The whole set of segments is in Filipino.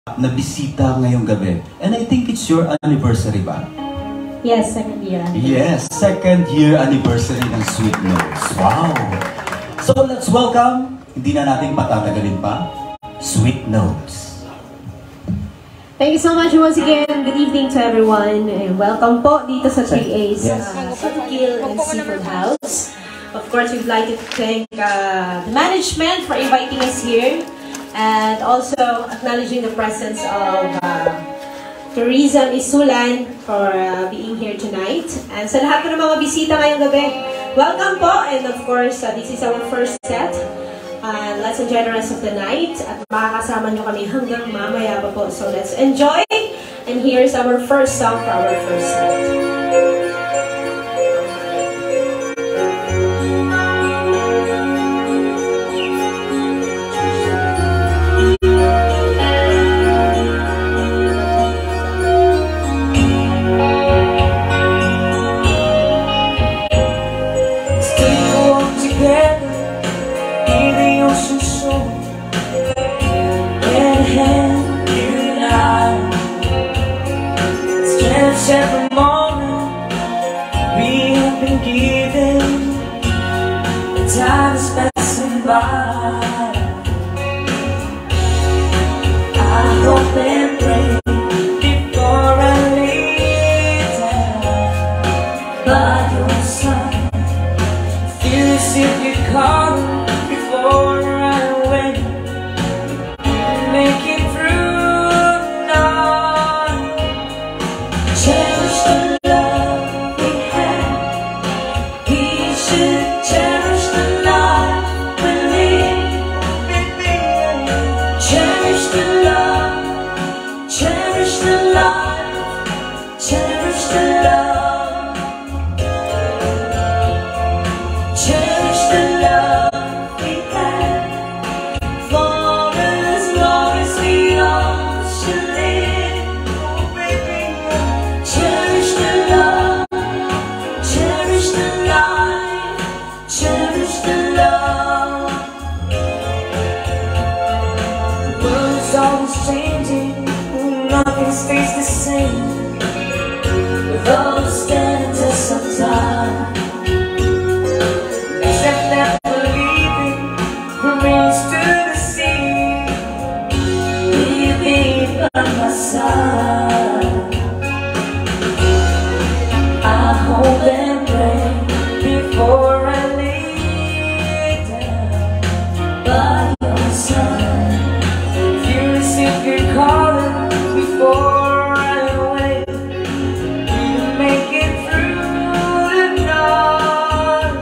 na bisita ngayong gabi. And I think it's your anniversary ba? Yes, second year. Yes, second year anniversary ng Sweet Notes. Wow! So let's welcome, hindi na natin patatagalin pa, Sweet Notes. Thank you so much once again. Good evening to everyone. And welcome po dito sa 3A's Kill and Seafood House. Of course, we'd like to thank the management for inviting us here. And also acknowledging the presence of Teresa Isulan for being here tonight. And sa lahat po ng mga bisita ngayong gabi, welcome po! And of course, this is our first set. Last and generous of the night. At makakasama nyo kami hanggang mamaya pa po. So let's enjoy! And here's our first song for our first set. Every moment we have been given, the time is passing by. I hope and pray before I lay down by your side. Feel as if you're calling before I wake. Make it through the night. Cherish the love we had. We should cherish the life we live. Cherish the love, cherish the life, cherish the love. Cherish the love we had. For as long as we all should live. Cherish the love, cherish the life, cherish the love. The world's always changing, nothing stays the same. With all the stand the test of time. Except that believing remains to the sea. Leave me by my side. I hope and pray before I lay down by your side. Feel as if you're calling before I wake. We'll make it through the night.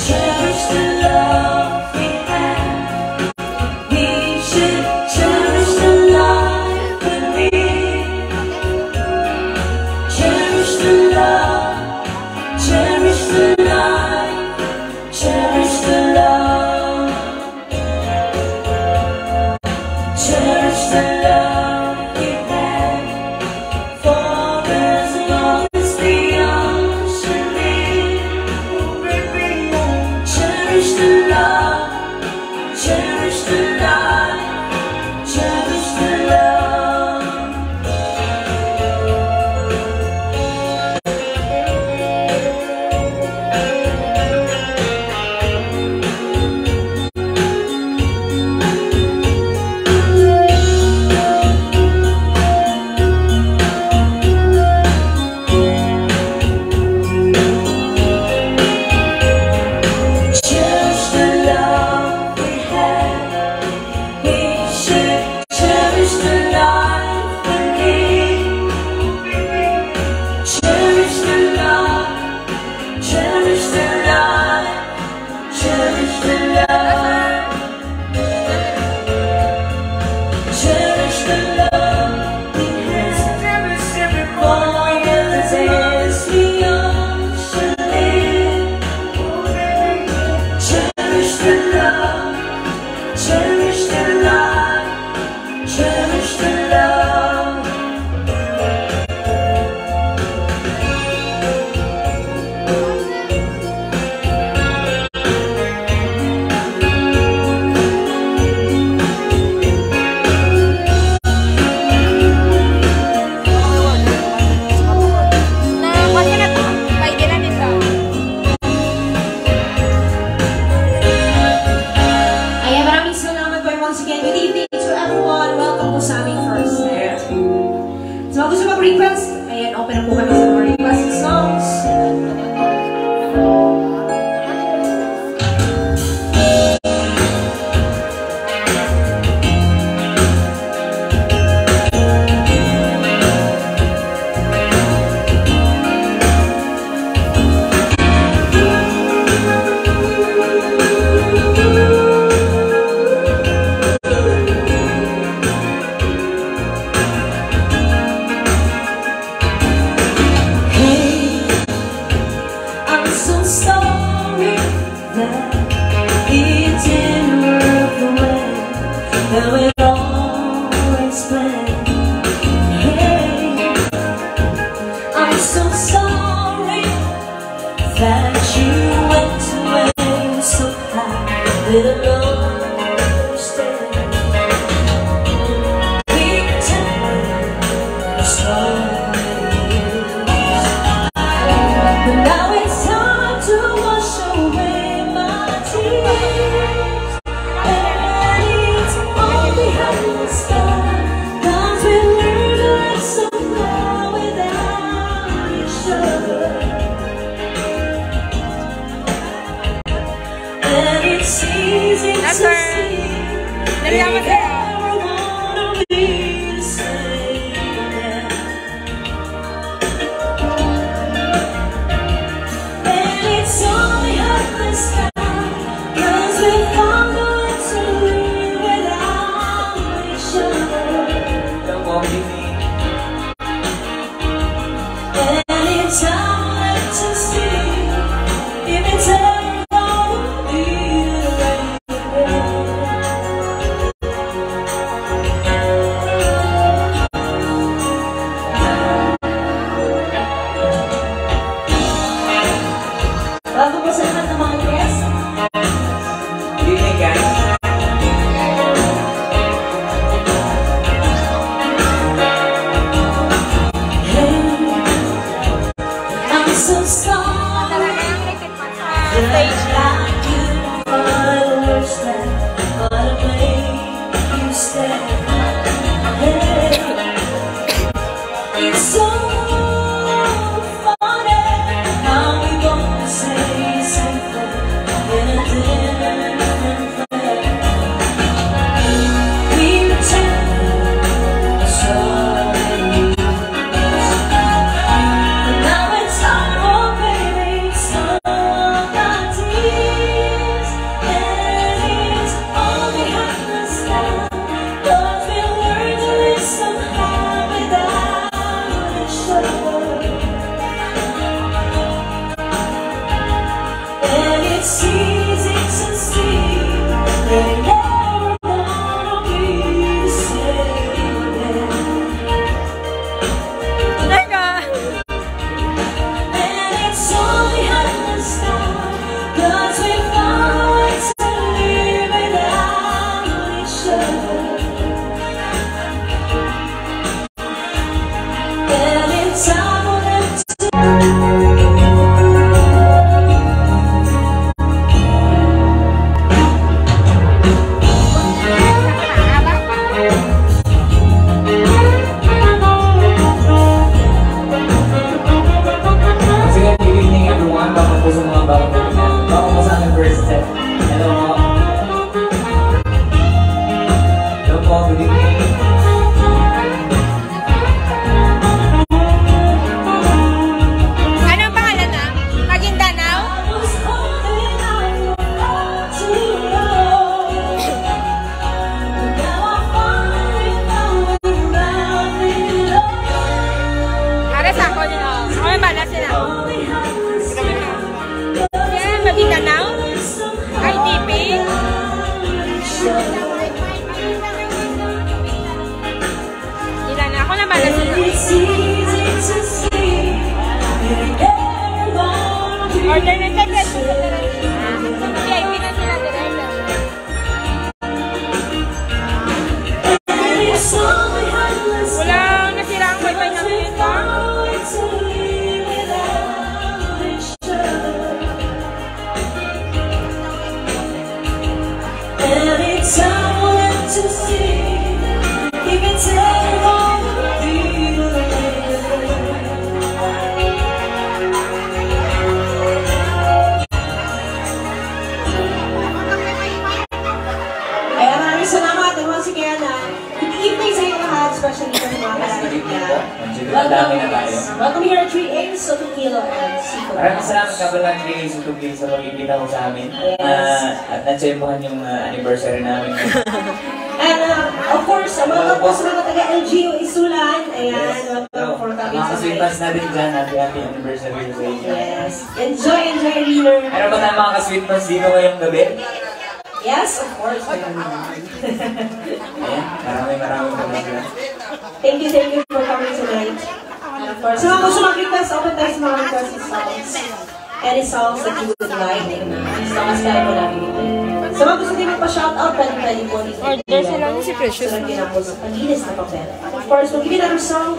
Cherish the love we had. We should cherish the life we live. Cherish the love, cherish the life, cherish the love. Cherish the love we had. For as long as we all should live. Cherish the love, cherish the life, cherish the love. Cherish the love we had. We should cherish the life we live. Cherish the love, cherish the life, cherish the love. Cherish the love we had. For as days we all should live. Cherish the love, cherish the life, cherish the love. sa aming first set. So, mga gusto mag-request, ayan, open na po kami sa mga request songs. Order na ticket. VIP na sila direct. Walang nasira ang wifi namin dito. especially for mga kasama niya. Dami na tayo. Welcome here at 3A, so 2 kilo and seafood. Maraming salamat ka pala 3A sa tubig sa pag-ibita mo sa amin. At na-tsempohan yung anniversary namin. And of course, welcome po sa mga taga-LGU Isulan. Ayan, welcome for coming mga tonight. kasweetpass natin dyan, happy anniversary sa inyo. Yes. Enjoy, Reader. Meron ba tayong mga kasweetpass dito ngayong gabi? Yes, of course. Ayan, maraming dyan. Thank you for coming tonight. And of course, sa mga gusto mag-request, open tayo sa mga request songs. Any songs that you would like, as long as tayo mo namin ito. Sa mga gusto din magpa-shoutout, pwede po dito. Order sila ni si Precious. Sa ginagawa sa palinis na papel. And of course, we'll give you another song.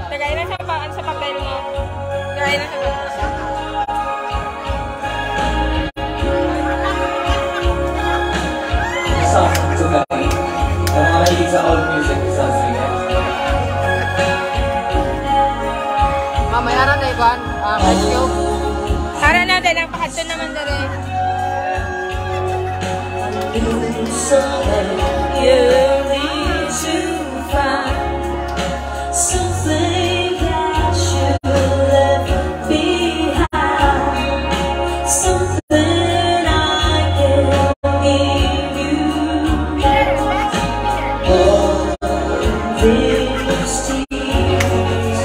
Tagay na sa papel mo. Tagay na sa papel. Songs to gabi. Sa mga mahilig sa old music, songs to gabi. Mamaya na tayo, Juan. Let's go. Tara natin, ang pakadto naman na rin. So that you need to find something that should never be behind, something I can give you. All these tears,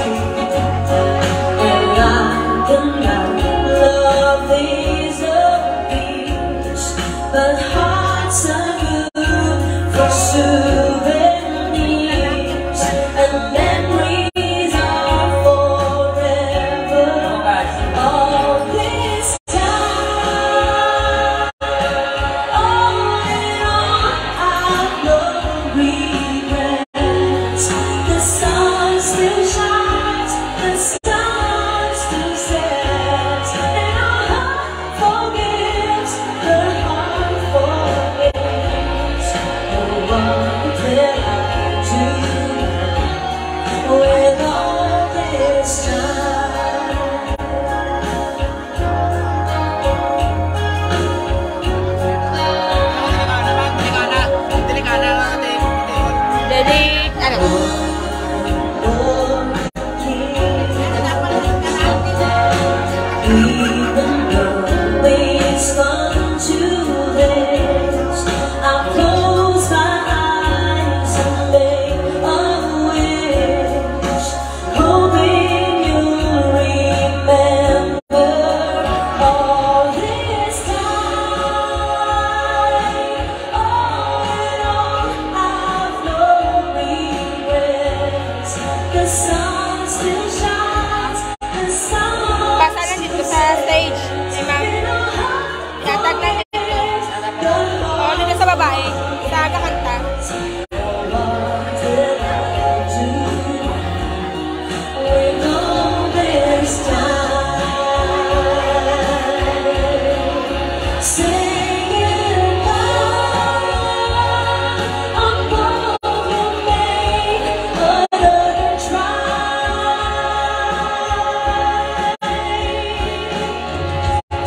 and I cannot love these appeals, but hearts are good for souvenirs, and memories are forever. All this time, all in all, I've no regrets. The sun still shines, the sun still sets, and our heart forgives, the heart forgets. Oh, what did I do with all this time? Ready? Ano? Even though it's fun to dance, I'll close my eyes and make a wish, hoping you'll remember all this time. All in all, I've no regrets. The sun still shines, the sun Pasa na dito sa stage. Si ma'am. Ihatag na dito. O, ano na sa babae? Sa kakanta.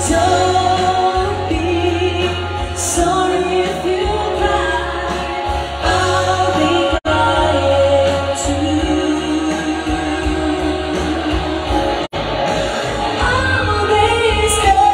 Don't be sorry if you cry. I'll be crying too. I'll be staying.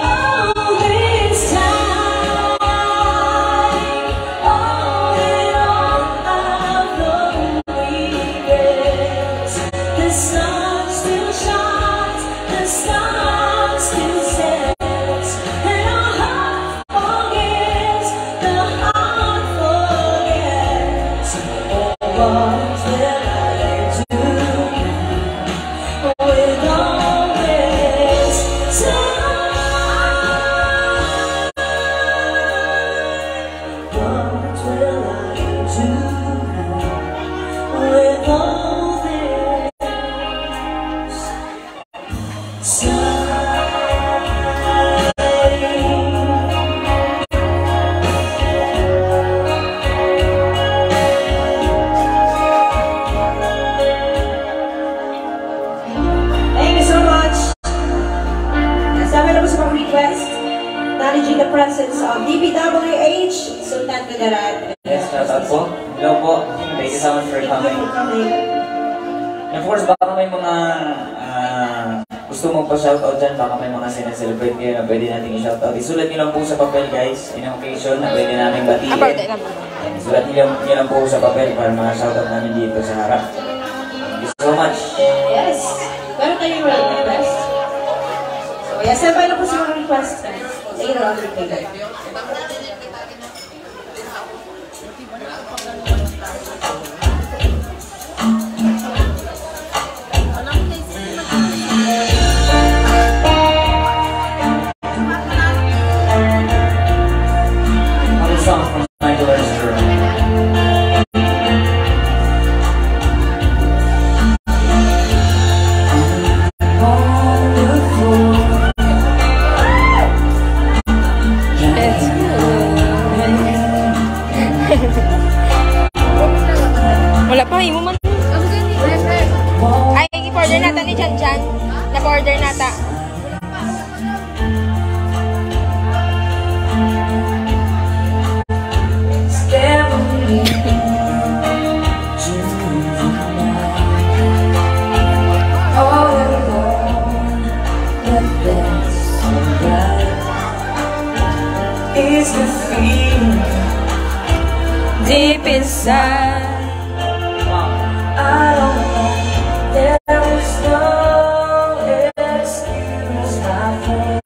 All this time, all in all, I've no regrets. The sun still shines, the sun still sets, and our heart forgets, the heart forgets. Oh, what did I do with all this time? Sultan Kudarat. Yes, shout out po. Hello po. Thank you so much for coming. And of course, baka may mga gusto mong pa-shoutout dyan, baka may mga sinaselebrate kayo na pwede natin i-shoutout. Isulat nyo lang po sa papel, guys, in occasion na pwede namin batiin. Isulat nyo lang po sa papel para mga shoutout namin dito sa harap. Thank you so much. Yes. Meron kayong request? So, yes, sabay na po sa mga request. Later on, later. Wala pa, imo man. Ay, i-order nata ni Jan Jan. Naka-order nata. Is the feeling deep inside? I don't know. There is no excuse, my friend,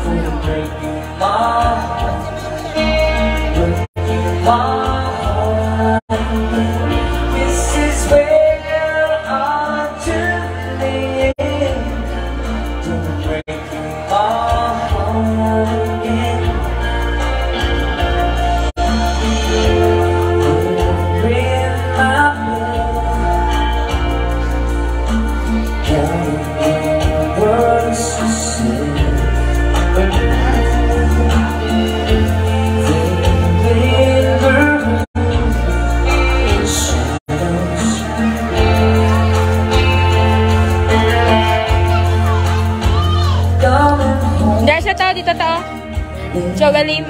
for breaking my heart, breaking my heart. This is where I'm turning to breaking my heart again. Dahil siya tao, dito tao. Chogalim.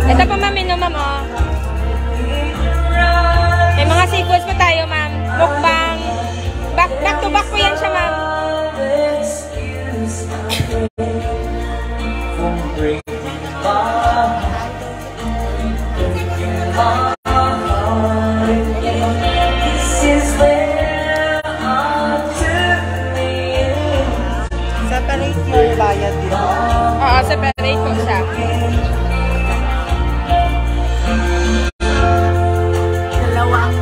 Ito pa ma'am, no ma'am, oh. May mga sequels pa tayo, ma'am. Mukbang. Back to back po yan siya, ma'am. Separate yung bayad dito. Oo, separate po siya. Dalawang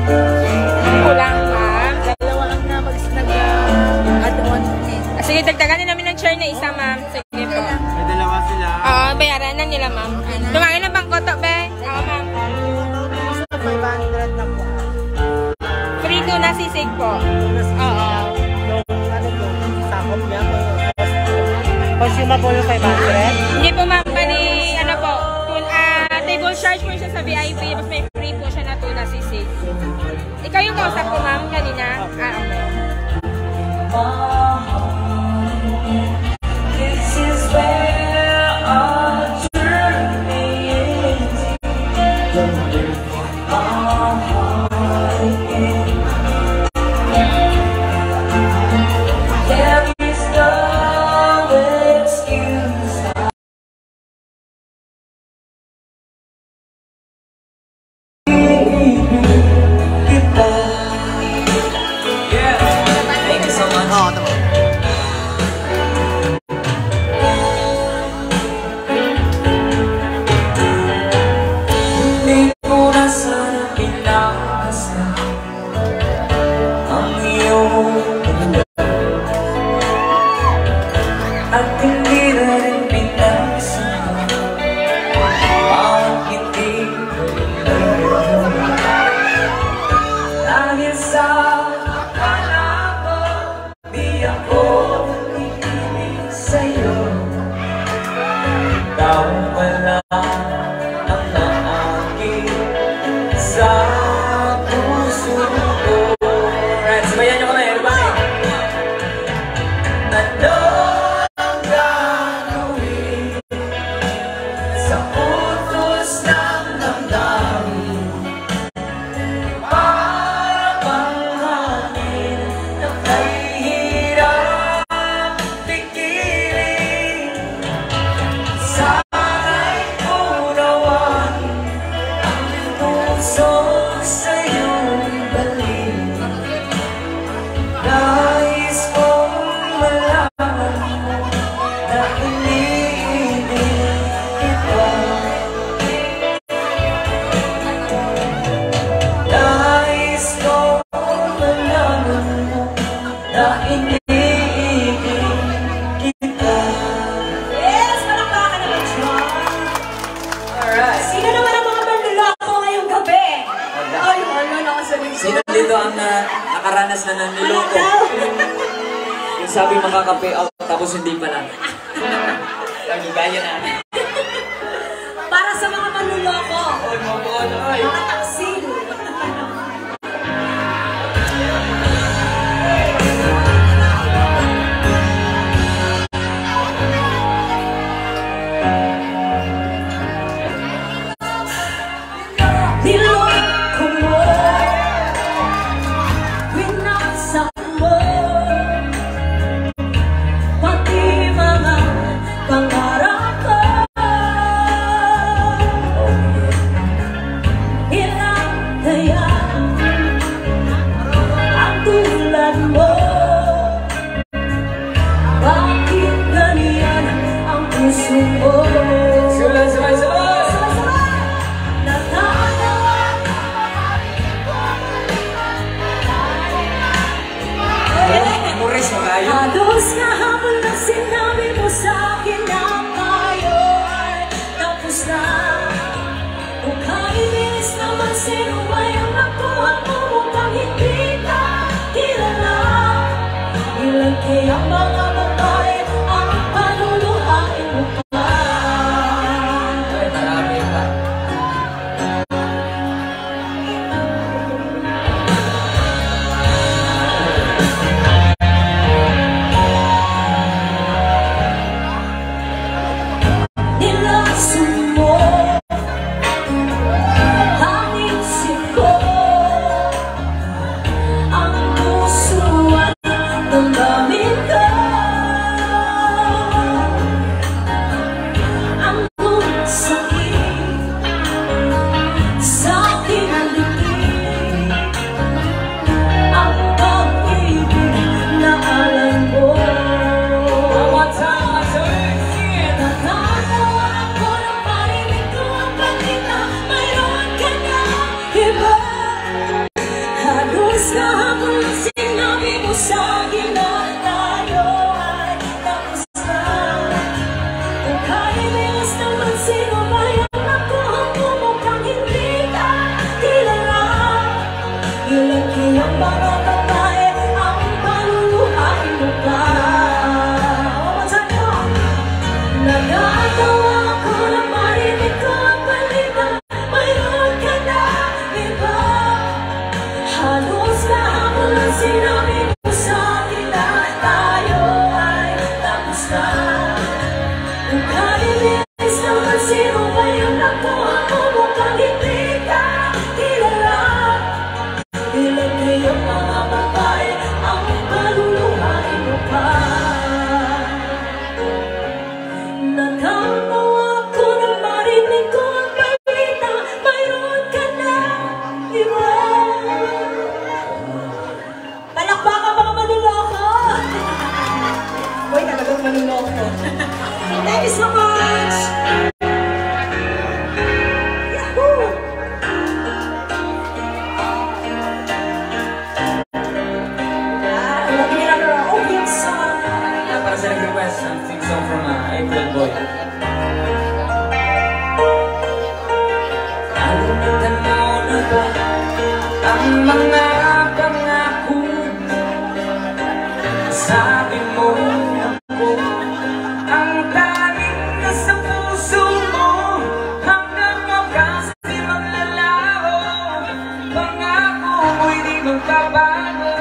Kulang, ma'am. dalawang na mag-add-on. Sige, dagdagan namin ng chair na isa, ma'am. Sige po. May dalawa sila. Oo, bayaran na nila, ma'am. Tumangin na bang koto, be? Oo, ma'am. Sa 500 na po. Free to na sisig po. Oo. Yung ano po, sakop niya. Consumable yung 500. Hindi po, ma'am. Bali, ano po, table charge po siya sa VIP. Tapos may free po siya na tuna sisig. Ikaw yung kausap ko, ma'am, kanina. Okay. This is where our journey ends. Don't break my heart again. There is no excuse. Goodbye. na iniibig kita. Yes! Palakpakan naman siya! Alright. Sino naman ang mga manluloko ngayong gabi? Ay, ano nakasaling Sino dito ang nakaranas na ng niloko? Yung sabi makaka-pay out tapos hindi pala. Nagugaya na. Para sa mga manluloko. Oy, mabuon, oy. Mga taksil. Niloko mo, winaksak mo, pati mga pangarap ko. Ilang kaya ang tulad mo? Bakit ganyan ang puso mo? Sabay! Memories mo kayo? Halos kahapon na sinabi mo sa'kin na tayo ay tapos na. Kung kainis naman sino ba yung nakuha mo mukhang hindi ka kilala. Ilan kaya mga babae ang panuluhain mo pa? Ay, marami pa. Nilason mo ang isip ko, ang puso at damdamin ko. Ang sakit sa aking liig, ang pag-ibig na alam mo. Nakatawa ako nang marinig ko ang balita, mayroon ka na iba. Halos kahapon lang sinabi mo sa'kin na tayo ay tapos na. Kung kainis naman sino ba yung nakuha mo mukhang hindi ka kilala. Ilan kayang mga babae ang panuluhain mo pa? Nagatawa ako na marinig ko ang balita, mayroon ka na iba. Halos kahapon lang sinabi mo sa'kin na tayo ay tapos na. Kung kainis naman sino ba yung nakuha mo mukhang hindi ka kilala. Ilan kayang mga babae ang paluluhain mo pa? Nakatawa ako nang marinig ko ang balita, mayroon ka na iba. Palakpakan mga manluloko! Uy, talagang manluloko. Thank you so much! Yahoo! Lagi nila na opening song. Para sa nag-request, something song from April Boy. Nalimutan mo na ba ang mga pangako? Sabi mo ako ang tanging nasa puso mo, hanggang wakas di maglalaho. Pangako mo'y di magbabago.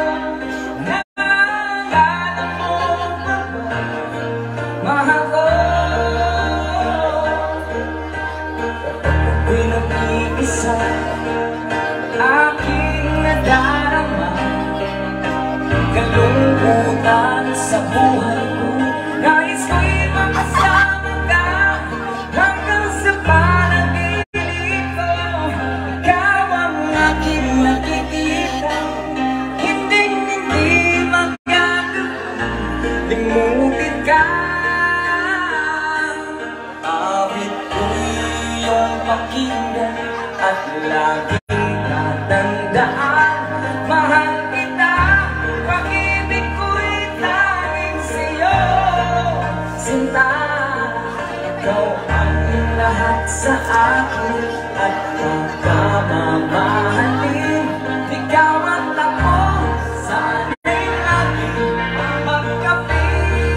Naalala mo ba ba, mahal ko? Ako'y nag-iisa, aking nadarama, kalungkutan ikaw ang lahat sa akin at pagkamamahalin. Ikaw at ako, sana'y laging magkapiling.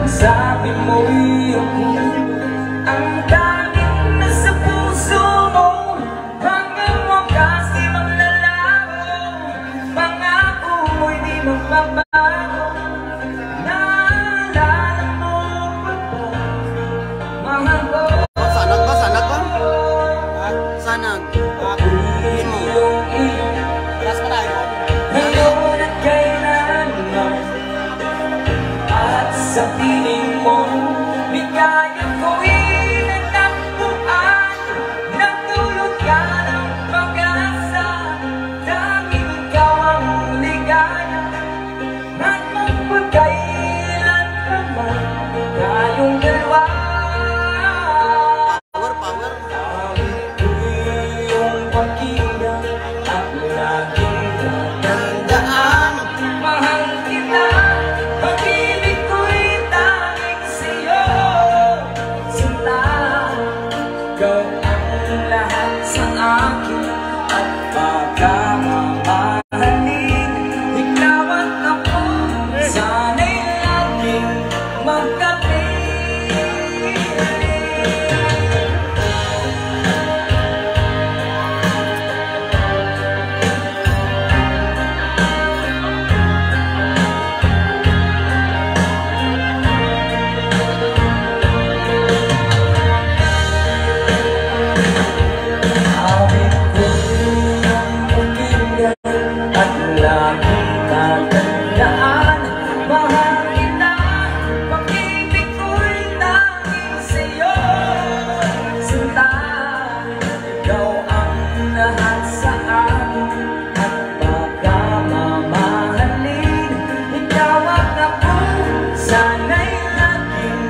Sabi mo'y ako ang daming nasa puso mo. Hanggang wakas di maglalago, pangako mo'y di magbabago. Naalala mo pa ba, mahal ko? Sanag ba? Sanag ba? Sanag. Piliin mo. Alas pa tayo. Ngayon at kailanman at sa piling mo, ligaya ko'y nagtakbuhan. Nagtulog ka ng pag-asa, dahil ikaw ang ligaya. At magpagkailan pa man tayong dalawa. Power, power. Dahil ko'y iyong pakinggan at laging tatandaan. Mahal kita, pag-ibig ko'y tanging sa'yo. Sinta, ikaw ang lahat sa akin at pagkamamahalin. Ikaw at ako, sana'y laging magkapiling. Awit ko'y iyong pakinggan at laging tatandaan. Mahal kita, pag-ibig ko'y tanging sa'yo. Sinta, ikaw ang lahat sa akin at pagkamamahalin. Ikaw at ako, sana'y laging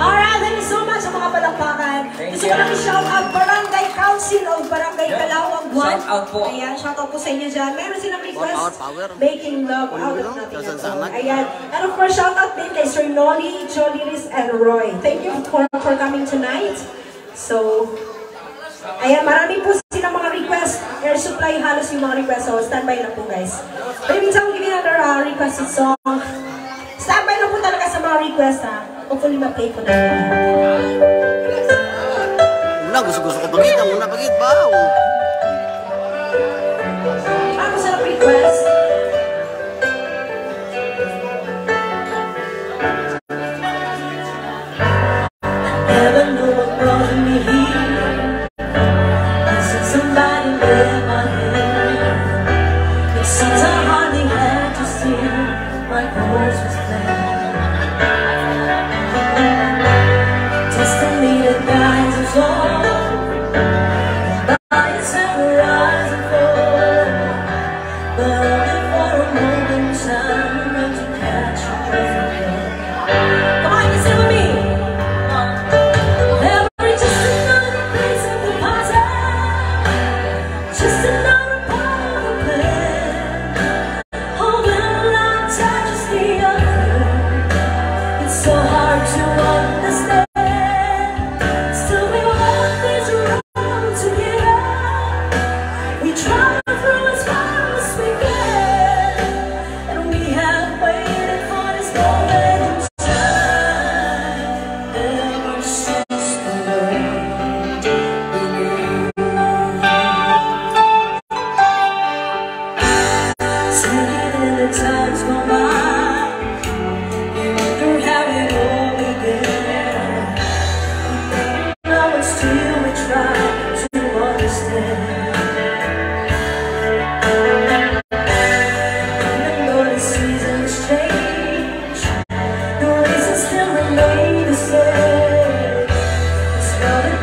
Alright, thank you so much sa mga palakpakan. Gusto ko lang i-shout out Barangay Council of Barangay Calawag 1. Shout out po. Ayan, shout out po sa inyo dyan. Meron silang request, Power, power. making love out of nothing at all. Sasanag. Ayan. And of course, shout out din kay Sir Noli, Joliris, and Roy. Thank you for coming tonight. So, ayan, marami po silang mga request. Air supply halos yung mga request. So, standby na po guys. But in meantime, give me another requested song. Standby na po talaga sa mga request ha. Hopefully ma-play ko na. Una, gusto ko bagit. Una, bagit ba? Ako sa request. Never knew what brought me here. Until somebody laid my hand. It seems I hardly had to steer. My course was planned. Testing me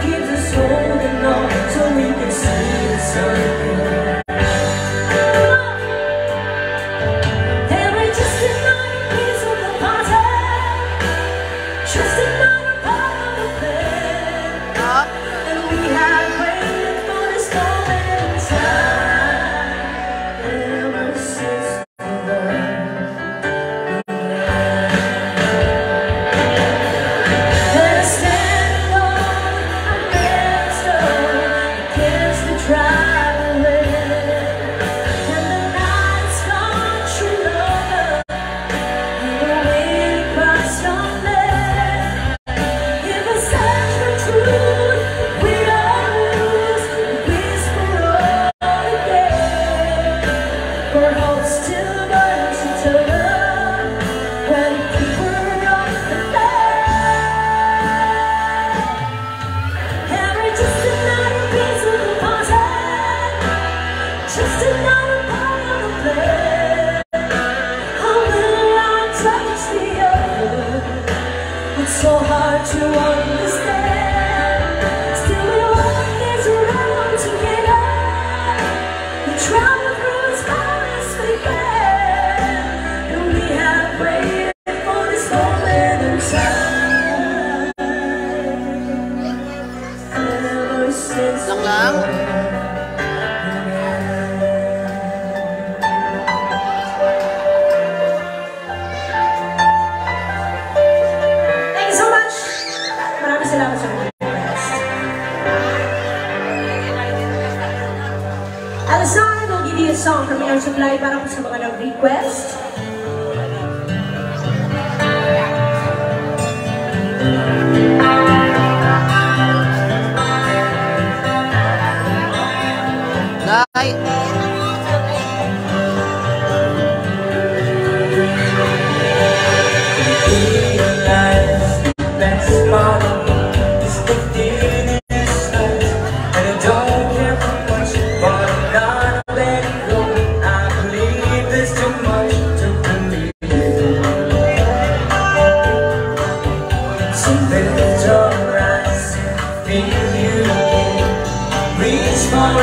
keeps us holding on so we can see the sun again. And we're just another piece of the puzzle, just another part of the plan. And we have waited for this moment in time ever since the birth. Just another part of the plan. How will I touch the earth? It's so hard to understand. Still we walk this road together. We travel through as far as we can. And we have waited for this moment in time ever since the birth. Alasana will give you a song from Air Supply para po sa mga nag-request.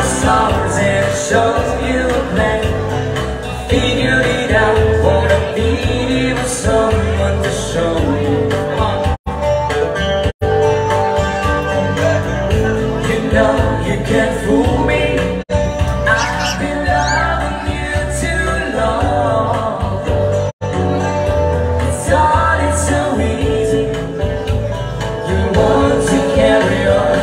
Stars and show you a plan. Figure it out, wanna be with someone to show you. You know you can't fool me. I've been loving you too long. It's all, it's so easy. You want to carry on.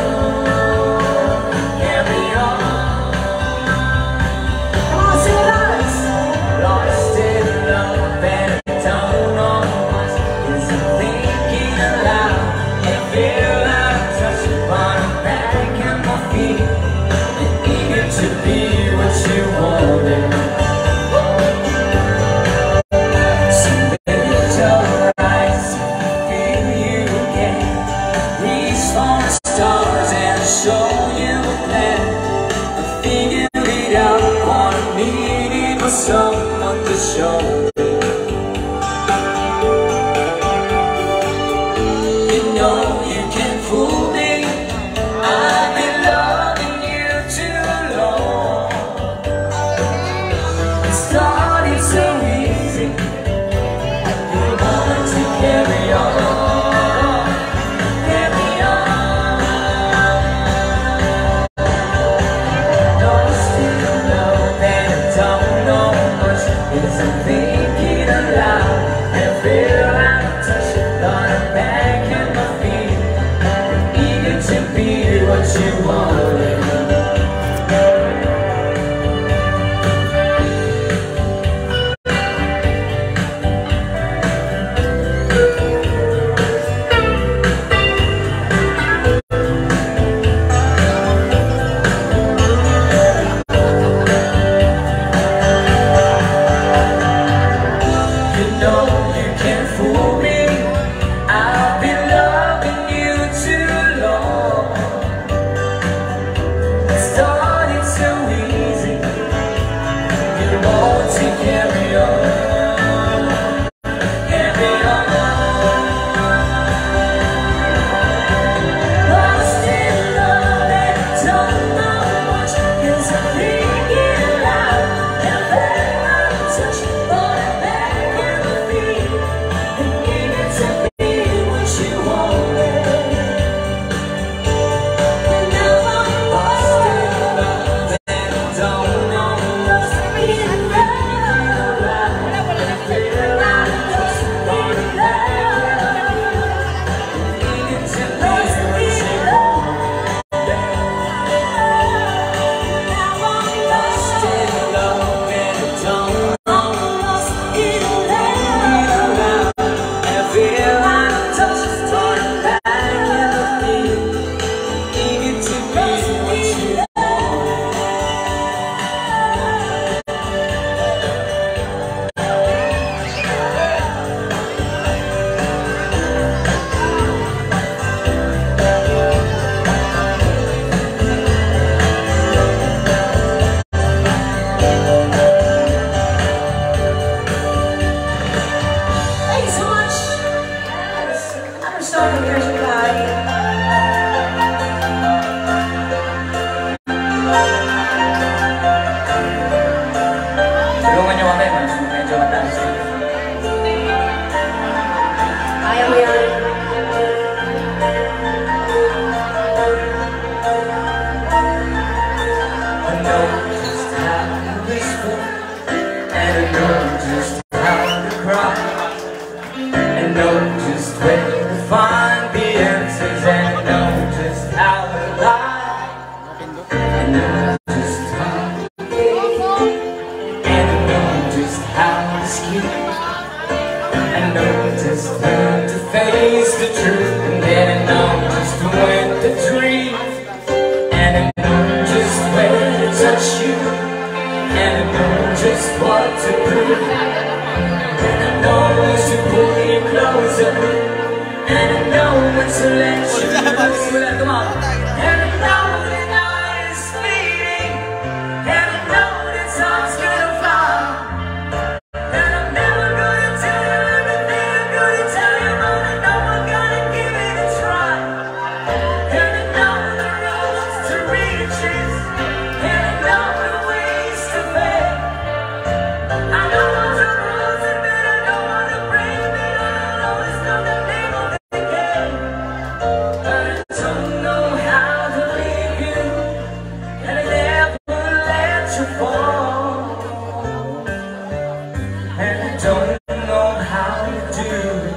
Stars and show you a plan. Figure it out, wanna need for someone to show me. You know you can't fool me. I've been loving you too long. It started so easy. You want to carry on. to let you know. And I know the night is fleeting, and I know that time's gonna fly. And I'm never gonna tell you everything I'm gonna tell you, but I know I'm gonna give it a try. And I know the roads to riches, and I know the ways to fail. I know all the rules and men, I know all the brave men, I always know the name of the game. But I don't know how to leave you, and I never let you fall. And I don't know how to do it,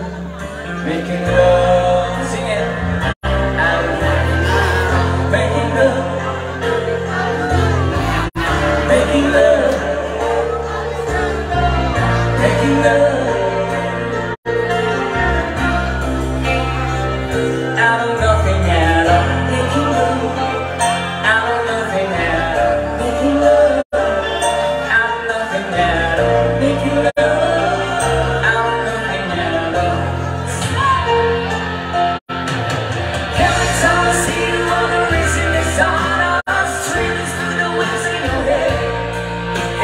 making love, sing it out loud. Making love, making love, making love. Out of nothing at all, making love. Out of nothing at all, making love. Out of nothing at all, making love. Out of nothing at all. Every time I see you on the racing design, I'm streaming through the waves in your head.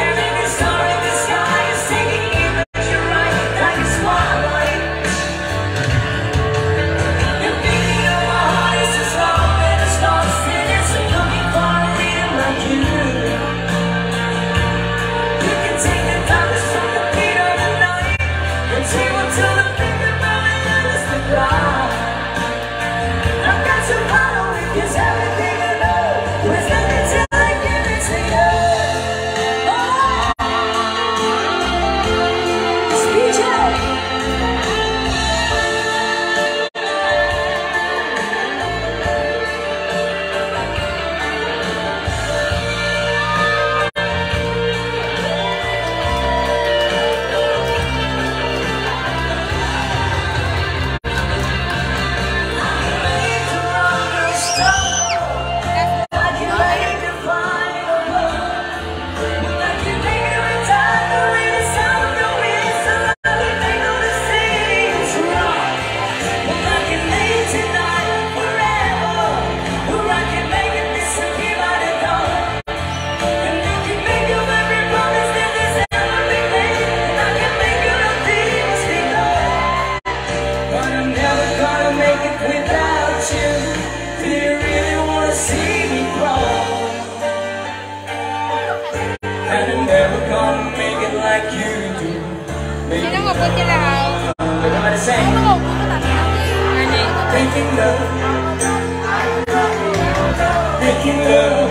And every star in the sky is taking you, but you're right, like a spotlight. You're beating on my heart, it's as long and it's lost, and it's looking for a leader like you. You can take the darkness from the beat of the night, and take one to the finger about it, and it's the cry. I've got to follow it, 'cause everything I know was nothing till I give it to you. It's PJ. But I'm never gonna make it without you. Do you really wanna see me grow? And I'm never gonna make it like you do. Maybe Sino nga po sila? everybody say, making love, making love,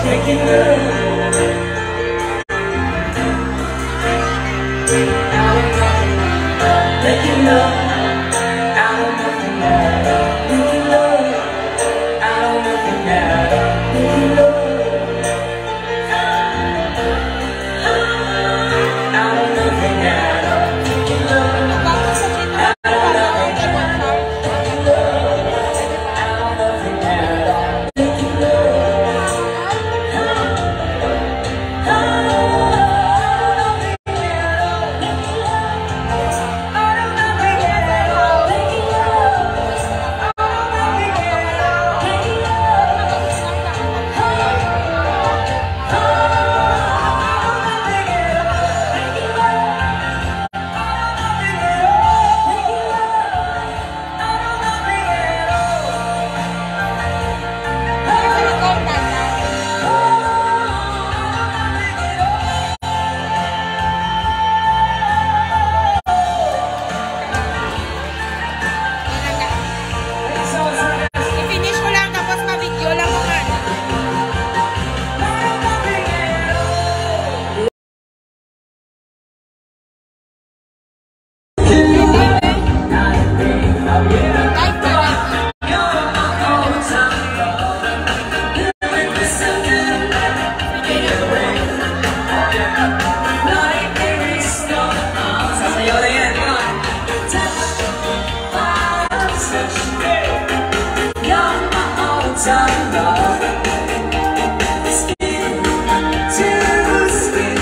making love. Making love, out of nothing at all. Making love, out of nothing at all. Making love, out of nothing at all. Making love, out of nothing at all. Making love, out of nothing at all. Making love, I-finish ko lang tapos ma-video lang ko nga. Live na live. Sasayaw na yan, come on. You're my all-time love. Skin to skin.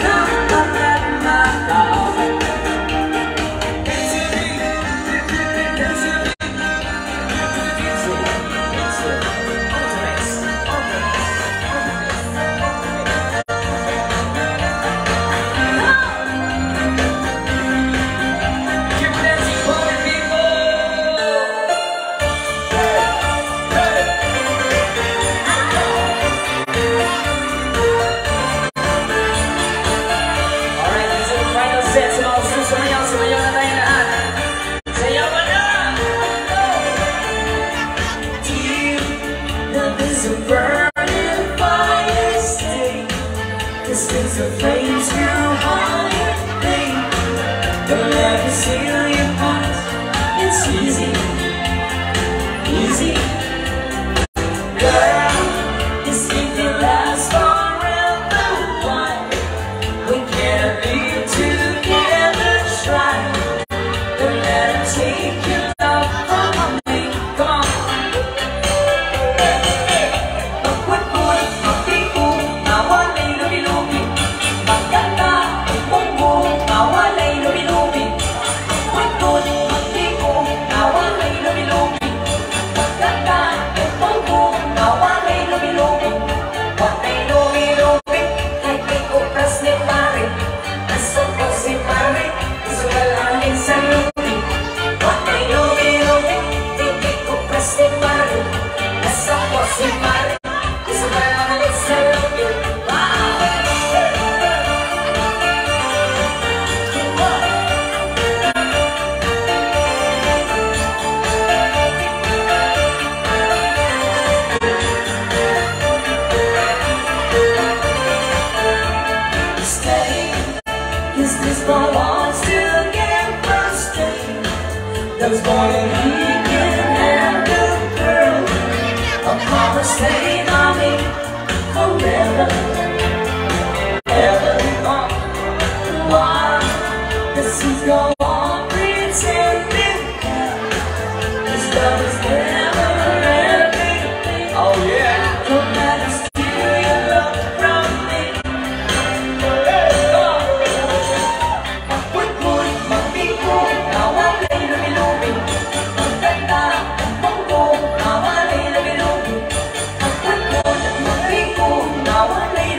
Come on, let my love. a burning fire stay. This brings the flames to higher thing. Don't let me steal your heart. It's easy, easy. Girl, this thing can last forever. Why? We can't live together, try. Don't let it take your love from me. Come on. Those born in weekend and a girl, a promise stay on me forever, ever. Why? This is go on pretending this love is never ending. Oh yeah. Don't let us steal your love from me. Now I lay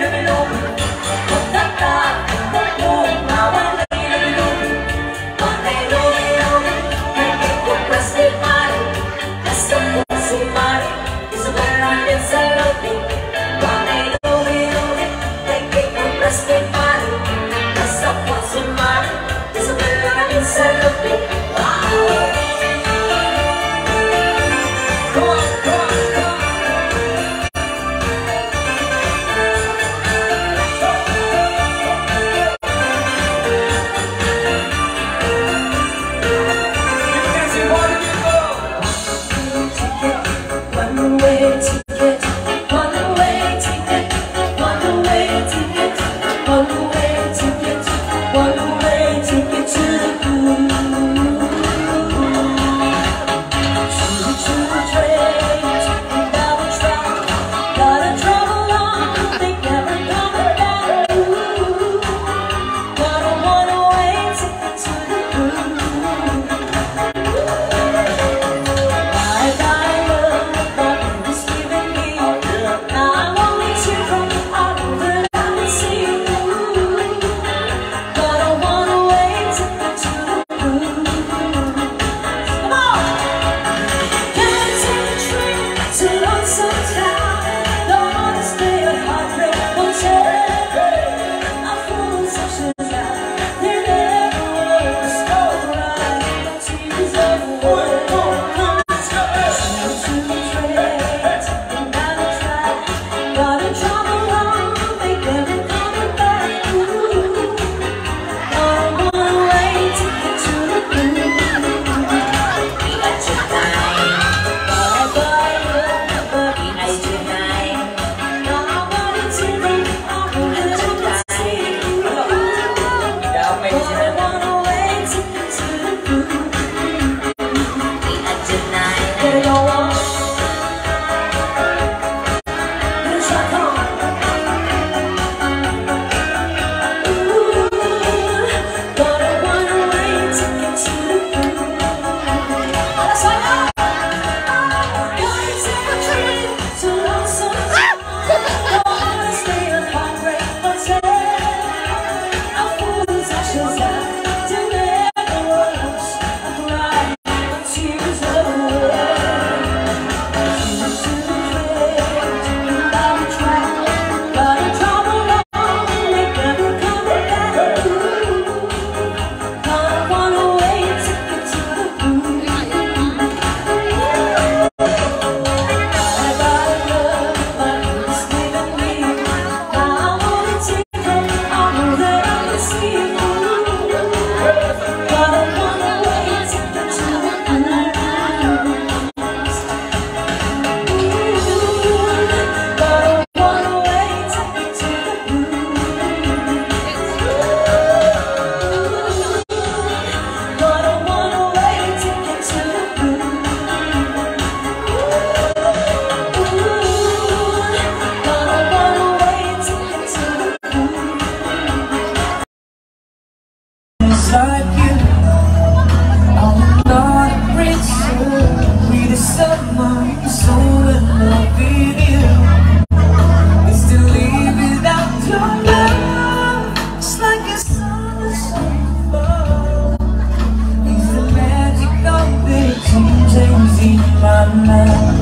my mind.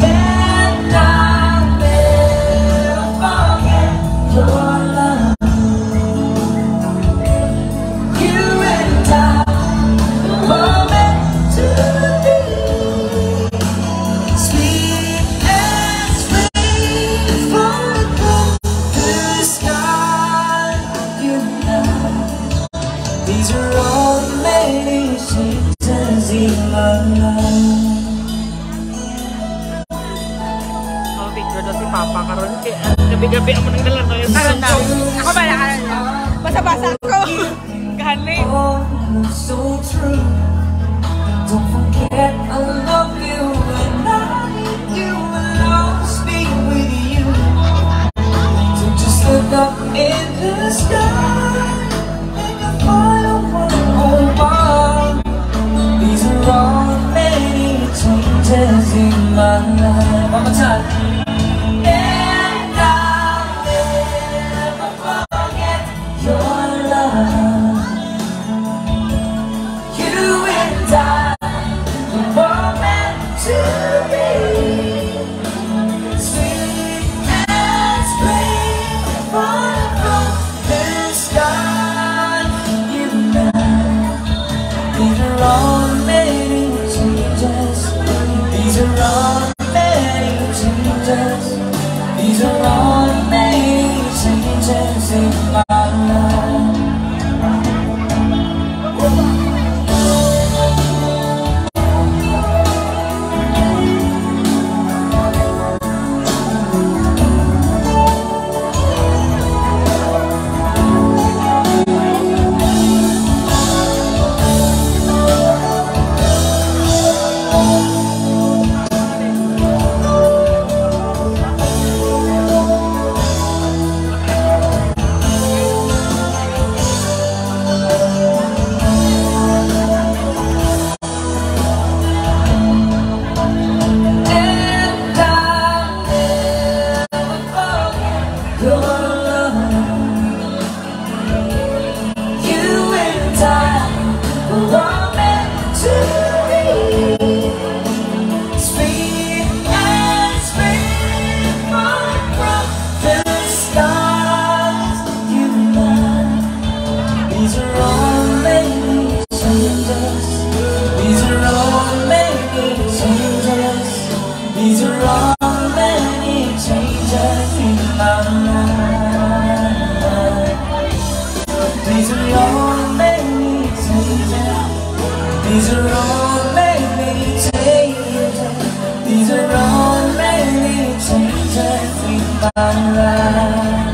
And I'll never forget your love. You and I were meant to be. Sweet as rain falling from the sky. You know, these are all the many changes in my life. Oh, picture daw si Papa karon kaya gabi-gabi ako nang dalang ngayon. Ako ba na basa-basa ako. Gani. Oh, so true. Don't forget I love you and I need you will always be with you. So just look up in the sky and you'll find a one. These are all the many changes in my life. One more time. And I'll never forget your love. You and I were meant to be. Sweet as rain falling from the sky. You know, these are all many changes. These are all many changes. These are all many changes in my life. These are all many changes in my life. These are all many changes. These are all many changes. These are all many changes in my life.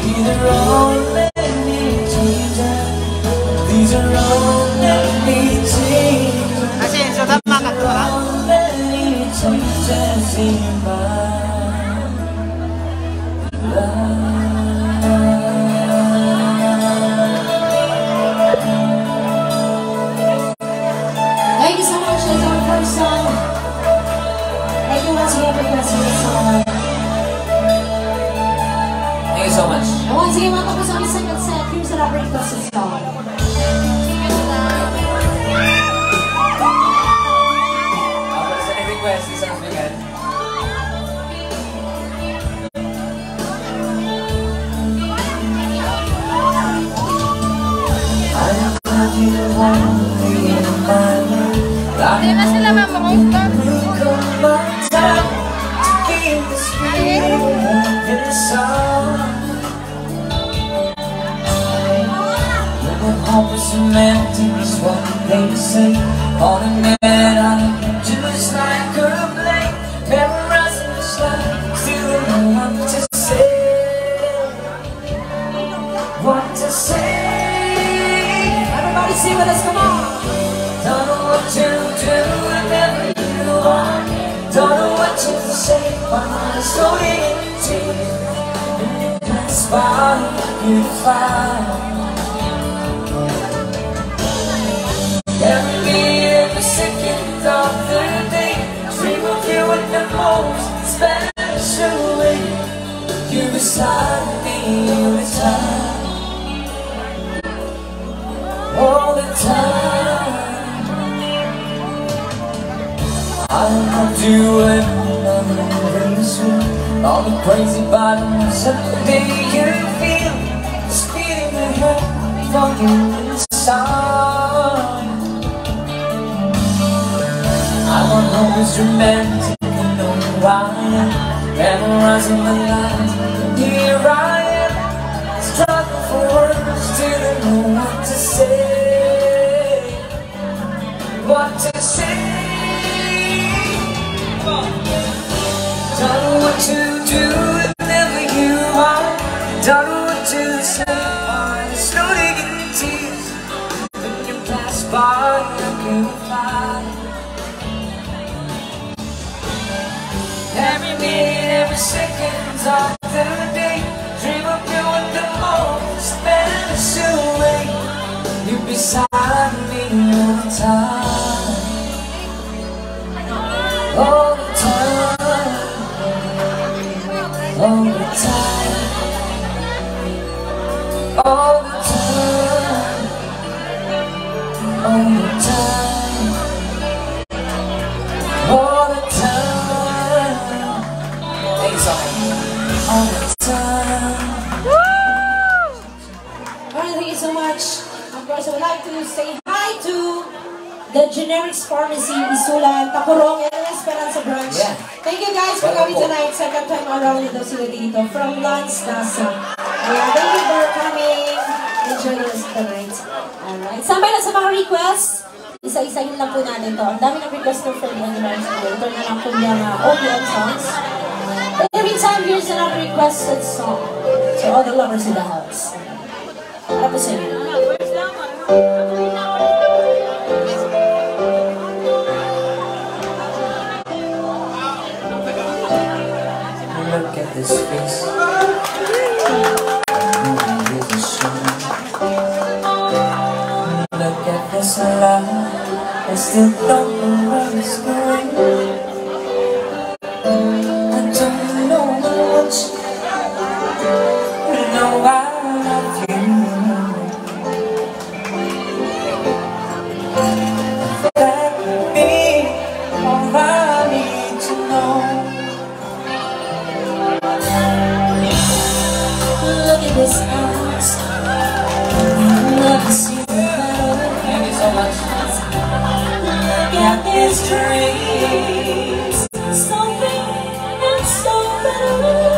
These are all many changes. These are all many changes. Kasi so tama ka to ha. Changes in my Thank you so much. It's our first song. Thank you once again for requesting this song. Thank you so much. And once again, matapos ang second set. Here's the rapper requested song. Sa request, isang bigat. Hindi na sila mamangusap. Hopeless and empty is what they say. On a man, I'm just like a blade, memorizing the slide, still don't know what to say. What to say? Everybody sing with us, come on. Don't know what to do, whenever you are. Don't know what to say, my heart is so empty. And you pass by, you find. Every second of the day, dream of you in the most special way. You beside me all the time, all the time. I'll do everything soon. All the crazy bottoms someday you feel this feeling I have for you inside. I won't always romantic and know why I'm memorizing my life. Here I am, struggle for words, still don't know what to say. What to say? Don't know what to do whenever you are. Don't know what to say. I'm slowly getting tears when you pass by. I can't find. Every minute, every second of the day, dream of you and the most vanish away. You beside me all the time, all the time, all the time, all the time, all the time, all the time. All the time. Alright, thank you so much. Of course, I would like to say hi to the Generics Pharmacy, Isulan, Takurong, and Esperanza branch. Yeah. Thank you guys for coming tonight. Second time around ito sila dito from Lance Nasa. Yeah, thank you for coming. Enjoy the rest of the night. Alright. Sambay na sa mga requests. Isa-isahin lang po natin to. Ang dami ng request ng friend ng Generics. Ito na lang po yung OPM songs. Every time here's another requested song to all the lovers in the house. Para po sa inyo. Look at this face. Look at this love. I still don't know where it's going. I don't know much. No, I love you. That would be all I need to know. Look at this house. Never seen it better. Thank you so much. Look at this dreams. So big and so better.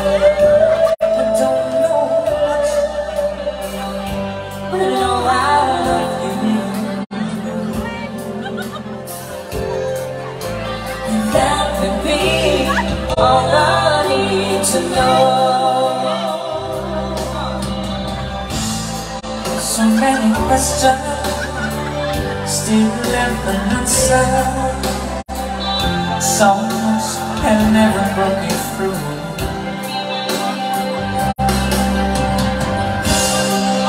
I don't know much, but I know I love you. And that would be all I need to know. So many questions, still left unanswered. So much have never broken through.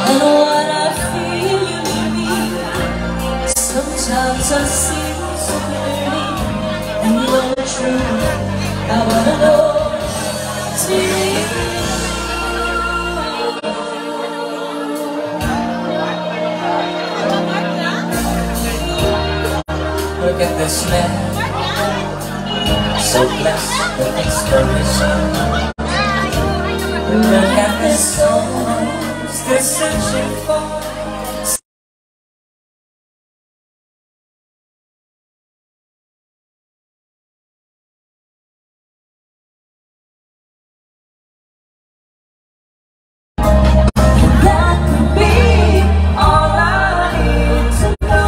And what I feel you need. Sometimes I see so clearly. And you're true. I wanna know it's really you. Look at this man, so blessed with inspiration. Look at this soul, still searching for. That could be all I need to know.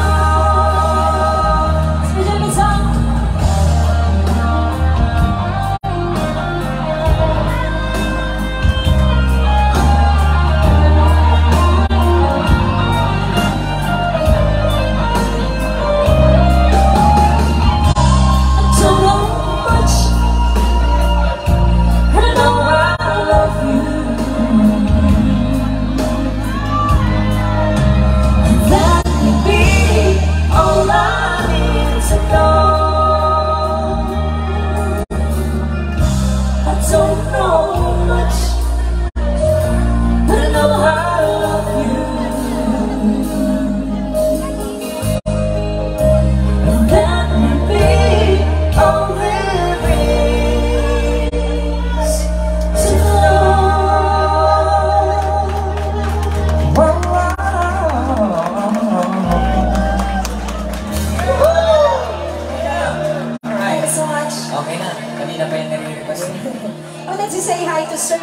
Sir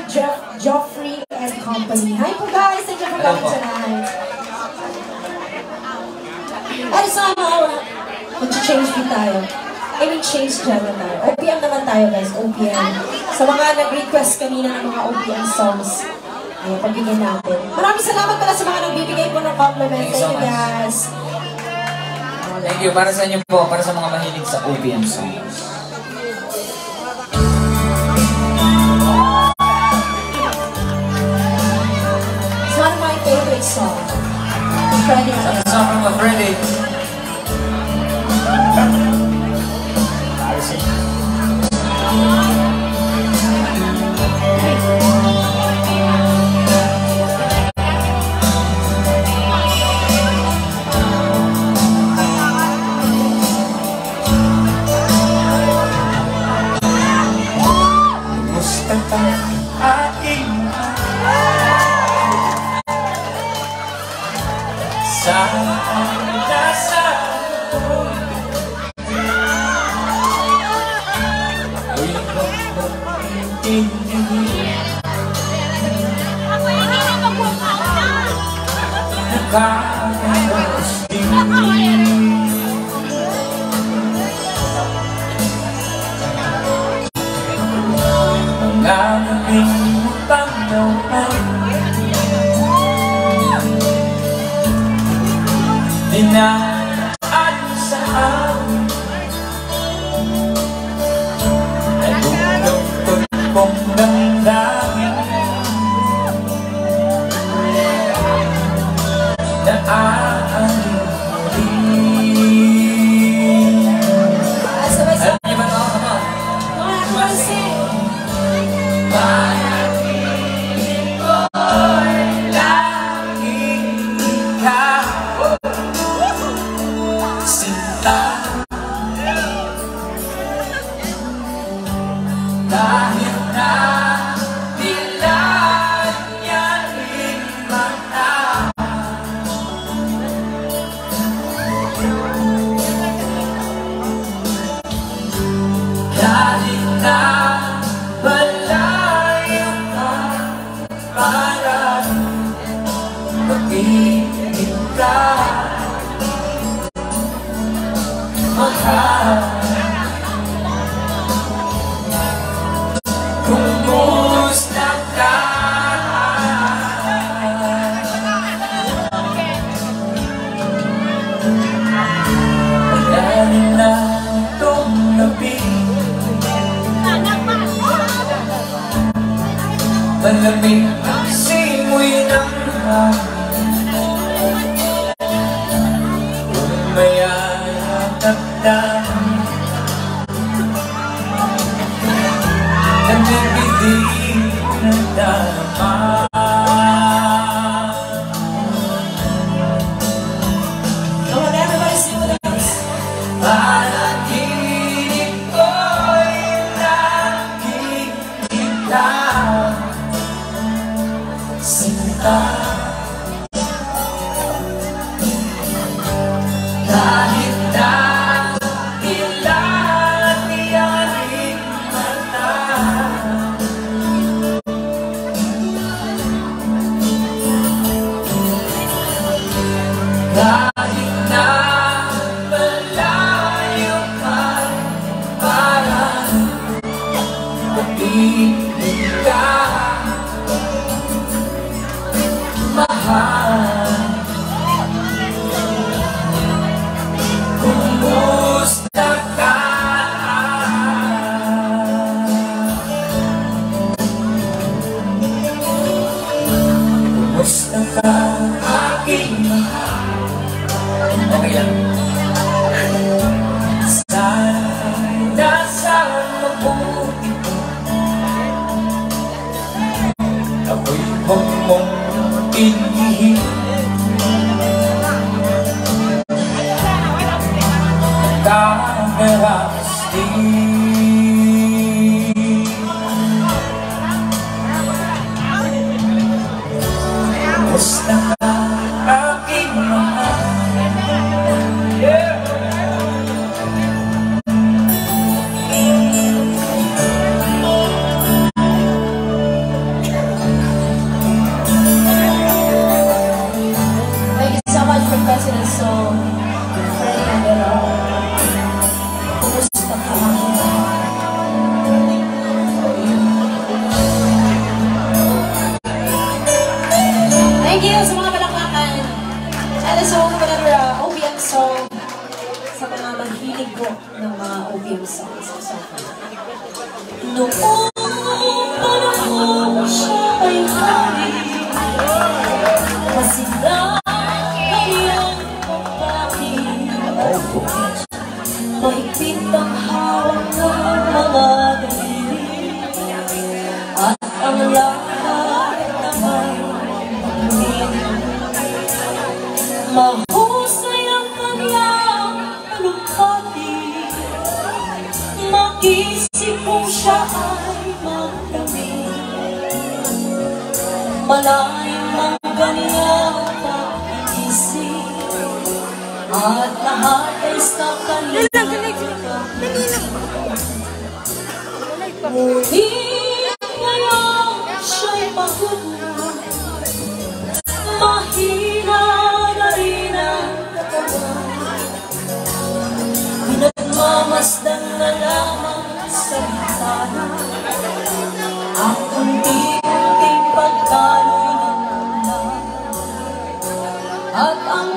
Geoffrey and Company. Hi po guys! Thank you for coming tonight. Ay, sama, mag-change din tayo. I mean, change genre tayo. OPM naman tayo guys, OPM. Sa mga nag-request kanina ng mga OPM songs, ay, pagbigyan natin. Maraming salamat pala sa mga nagbibigay po ng compliment. Thank you guys. Thank you. Para sa inyo po, para sa mga mahilig sa OPM songs. It's one of my favorite songs. Freddie. It's a song from Freddie. Malamig ang simoy ng hangin, umayayat at dami, nagbibidig na dama. Come on, everybody sing with us. Panaginip ko'y nakikita sinta, kahit na ilan iyaning mata, kahit na malayo ka, parang pag-ibig ka. Kumusta ka? Kumusta ka, aking mahal? Okay lang. Sana'y nasa mabuti ko, ako'y mong inihip. Kamerasti kumusta ka, aking mahal? hilig ko ng mga OPM songs. Noong panahon siya ay hari, masigla kanyang kapatid. Mahigpit ang hawak ng mga daliri, at ang lahat naman pagpili. Mahusay ang kanyang lumpati, makisip kung siya ay magdami. Malayang ang kanyang pag-iisip, at lahat ay sa kanyang ngunit ngayon siya'y pagod na, mahina na rin ang katawan. Pinagmamasdan na lamang sa bitana ang unti-unting pagkaloy ng ulan, at ang